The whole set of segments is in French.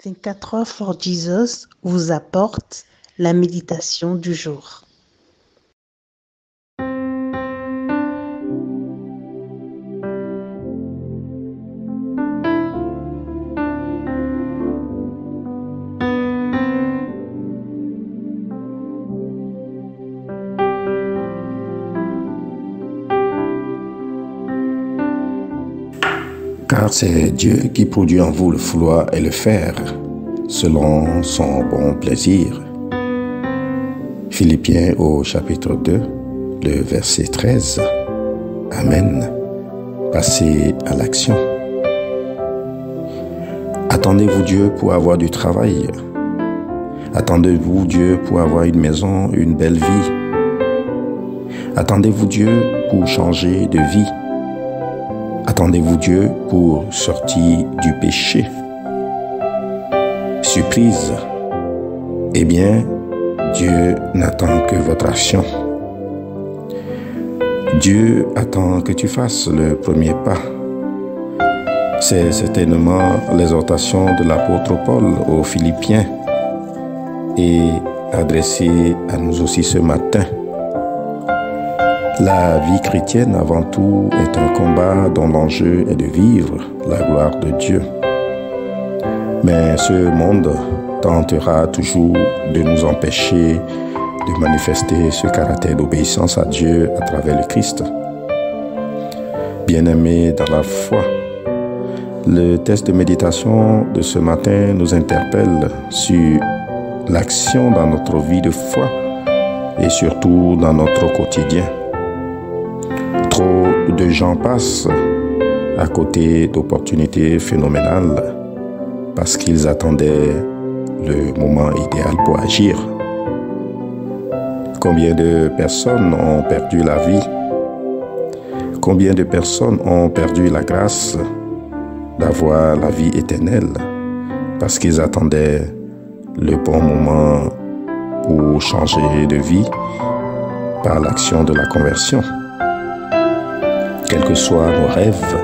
24 Hours for Jesus vous apporte la méditation du jour. Car c'est Dieu qui produit en vous le vouloir et le faire, selon son bon plaisir. Philippiens au chapitre 2, le verset 13. Amen. Passez à l'action. Attendez-vous Dieu pour avoir du travail? Attendez-vous Dieu pour avoir une maison, une belle vie? Attendez-vous Dieu pour changer de vie? Attendez-vous Dieu pour sortir du péché? Surprise! Eh bien, Dieu n'attend que votre action. Dieu attend que tu fasses le premier pas. C'est certainement l'exhortation de l'apôtre Paul aux Philippiens et adressée à nous aussi ce matin. La vie chrétienne, avant tout, est un combat dont l'enjeu est de vivre la gloire de Dieu. Mais ce monde tentera toujours de nous empêcher de manifester ce caractère d'obéissance à Dieu à travers le Christ. Bien-aimés dans la foi, le texte de méditation de ce matin nous interpelle sur l'action dans notre vie de foi et surtout dans notre quotidien. Trop de gens passent à côté d'opportunités phénoménales parce qu'ils attendaient le moment idéal pour agir. Combien de personnes ont perdu la vie? Combien de personnes ont perdu la grâce d'avoir la vie éternelle parce qu'ils attendaient le bon moment pour changer de vie par l'action de la conversion? Quels que soient nos rêves,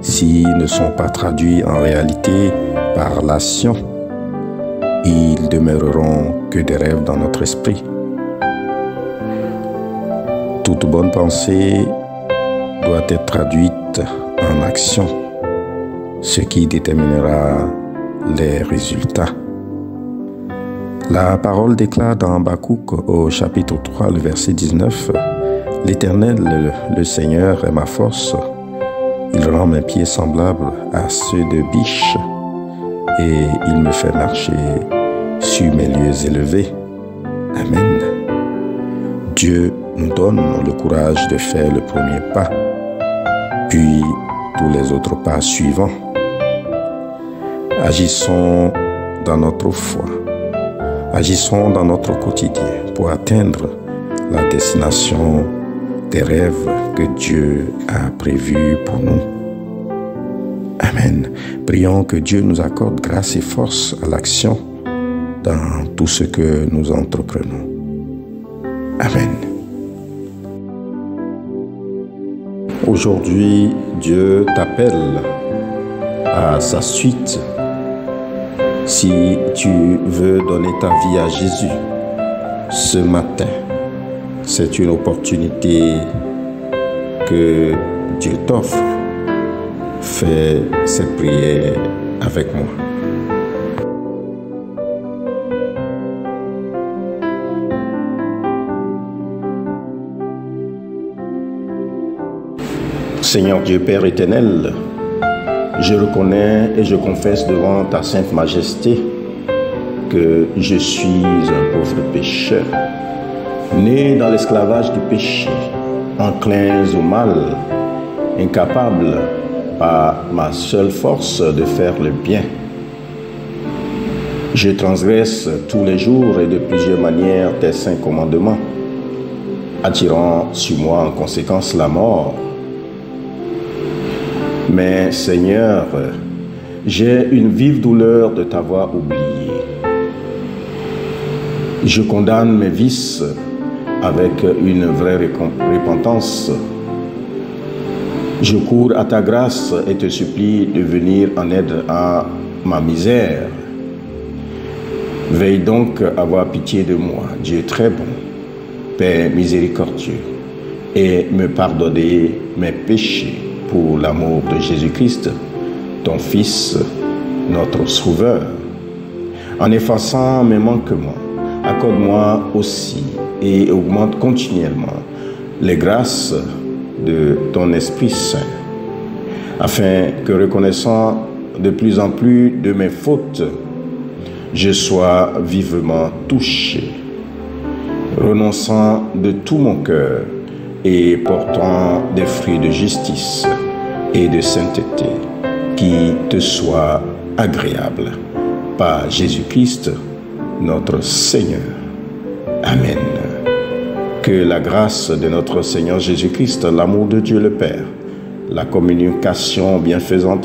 s'ils ne sont pas traduits en réalité par l'action, ils demeureront que des rêves dans notre esprit. Toute bonne pensée doit être traduite en action, ce qui déterminera les résultats. La parole déclare dans Habakkuk au chapitre 3, le verset 19, « L'Éternel, le Seigneur, est ma force. Il rend mes pieds semblables à ceux de biche et il me fait marcher sur mes lieux élevés. » Amen. Dieu nous donne le courage de faire le premier pas, puis tous les autres pas suivants. Agissons dans notre foi. Agissons dans notre quotidien pour atteindre la destination des rêves que Dieu a prévus pour nous. Amen. Prions que Dieu nous accorde grâce et force à l'action dans tout ce que nous entreprenons. Amen. Aujourd'hui, Dieu t'appelle à sa suite. Si tu veux donner ta vie à Jésus ce matin, c'est une opportunité que Dieu t'offre. Fais cette prière avec moi. Seigneur Dieu Père éternel, je reconnais et je confesse devant ta sainte majesté que je suis un pauvre pécheur, né dans l'esclavage du péché, enclin au mal, incapable par ma seule force de faire le bien. Je transgresse tous les jours et de plusieurs manières tes saints commandements, attirant sur moi en conséquence la mort. Mais Seigneur, j'ai une vive douleur de t'avoir oublié. Je condamne mes vices avec une vraie repentance. Je cours à ta grâce et te supplie de venir en aide à ma misère. Veuille donc avoir pitié de moi, Dieu très bon, Père miséricordieux, et me pardonner mes péchés pour l'amour de Jésus-Christ, ton Fils, notre Sauveur. En effaçant mes manquements, accorde-moi aussi et augmente continuellement les grâces de ton Esprit Saint, afin que, reconnaissant de plus en plus de mes fautes, je sois vivement touché, renonçant de tout mon cœur et portant des fruits de justice et de sainteté qui te soient agréables. Par Jésus-Christ, notre Seigneur. Amen. Que la grâce de notre Seigneur Jésus-Christ, l'amour de Dieu le Père, la communication bienfaisante